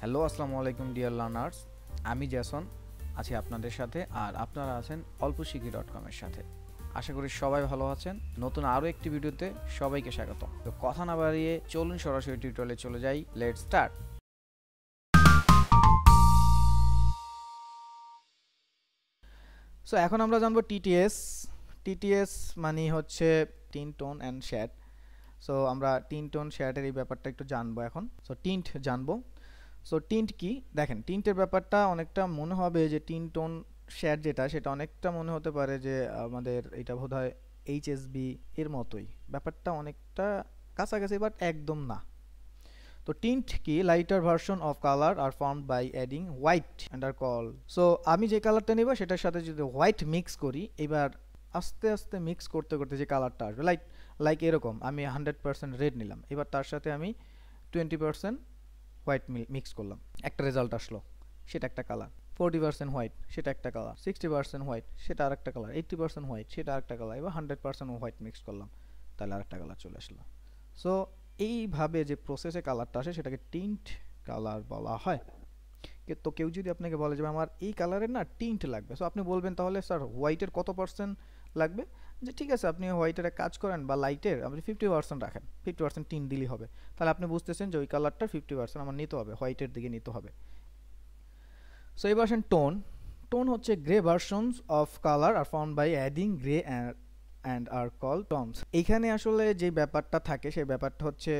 Hello আসসালামু আলাইকুম dear learners, আমি জ্যাসন আছি আপনাদের সাথে, আর আপনারা আছেন অল্পশিখি.com এর সাথে। আশা করি সবাই ভালো আছেন। নতুন আরও একটি ভিডিওতে সবাইকে স্বাগত। তো কথা না বাড়িয়ে চলুন সরাসরি টিউটোরিয়ালে চলে যাই। Let's start. সো এখন আমরা জানবো টিটিএস মানে হচ্ছে টিন্ট, টোন অ্যান্ড শ্যাড। সো আমরা টিন্ট, টোন, শ্যাডের এই ব্যাপারটা একটু জানবো এখন। সো টিন্ট জানবো। সো টিন্ট কি, দেখেন টিন্টের ব্যাপারটা অনেকটা মনে হবে যে টিন্ট, টোন, শ্যাড যেটা সেটা অনেকটা মনে হতে পারে যে আমাদের এটা বোধহয় HSV এর মতোই, ব্যাপারটা অনেকটা কাছাকাছি বাট একদম না। তো টিন্ট কি, lighter version of colour are formed by adding white and are call. So আমি যে কালারটা নেব সেটার সাথে যদি হোয়াইট মিক্স করি, এবার আস্তে আস্তে মিক্স করতে করতে যে কালারটা আসবে, লাইক এরকম আমি 100% রেড নিলাম, এবার তার সাথে আমি 20% হোয়াইট মিক্স করলাম, একটা রেজাল্ট আসলো, সেটা একটা কালার। 40% হোয়াইট, সেটা একটা কালার। 60% হোয়াইট, সেটা আর একটা কালার। 80% হোয়াইট, সেটা আর একটা কালার। এবার 100% হোয়াইট মিক্স করলাম, তাহলে আর একটা কালার চলে আসলো। সো এইভাবে যে প্রসেসে কালারটা আসে সেটাকে টিন্ট কালার বলা হয়। তো কেউ যদি আপনাকে বলে যে আমার এই কালারের না টিন্ট লাগবে, সো আপনি বলবেন তাহলে স্যার হোয়াইটের কত পার্সেন্ট লাগবে? যে ঠিক আছে, আপনি হোয়াইটের এক কাজ করেন বা লাইটের আপনি 50% রাখেন, 50% টিন্ট দিলেই হবে। তাহলে আপনি বুঝতেছেন যে ওই কালারটা 50% আমার নিতে হবে, হোয়াইটের দিকে নিতে হবে। সো এবার আসেন টোন হচ্ছে grey versions of colour are formed by adding grey and are call tones. এইখানে আসলে যে ব্যাপারটা থাকে সেই ব্যাপারটা হচ্ছে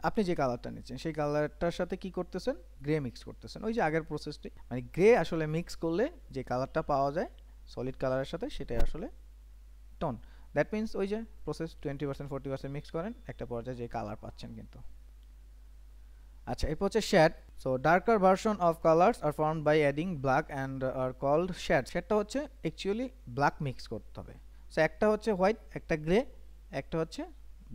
আপনি যে কালারটা নিচ্ছেন সেই কালারটার সাথে কি করতেছেন, গ্রে মিক্স করতেছেন। ওই যে আগের প্রসেসটি, মানে গ্রে আসলে মিক্স করলে যে কালারটা পাওয়া যায় সলিড কালারের সাথে, সেটাই আসলে টোন। দ্যাট মিনস ওই যে প্রসেস 20% 40% মিক্স করেন, একটা পর্যায়ে যে কালার পাচ্ছেন কিন্তু। আচ্ছা, এরপর হচ্ছে shade. So darker version of colours are formed by adding black and are called shade. শ্যাডটা হচ্ছে অ্যাকচুয়ালি ব্ল্যাক মিক্স করতে হবে। সো একটা হচ্ছে হোয়াইট, একটা গ্রে, একটা হচ্ছে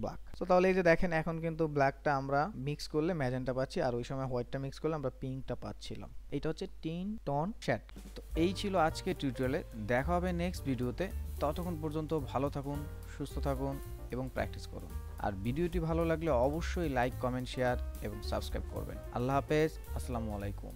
ব্ল্যাক। সো তাহলে এই যে দেখেন এখন কিন্তু ব্ল্যাকটা আমরা মিক্স করলে ম্যাজেন্টা পাচ্ছি, আর ওই সময় হোয়াইটটা মিক্স করলে আমরা পিঙ্কটা পাচ্ছিলাম। এটা হচ্ছে টিন, টোন, শ্যাড। তো এই ছিল আজকে টিউটোরিয়ালে। দেখা হবে নেক্সট ভিডিওতে। ততক্ষণ পর্যন্ত ভালো থাকুন, সুস্থ থাকুন এবং প্র্যাকটিস করুন। আর ভিডিওটি ভালো লাগলে অবশ্যই লাইক, কমেন্ট, শেয়ার এবং সাবস্ক্রাইব করবেন। আল্লাহ হাফেজ, আসসালামু আলাইকুম।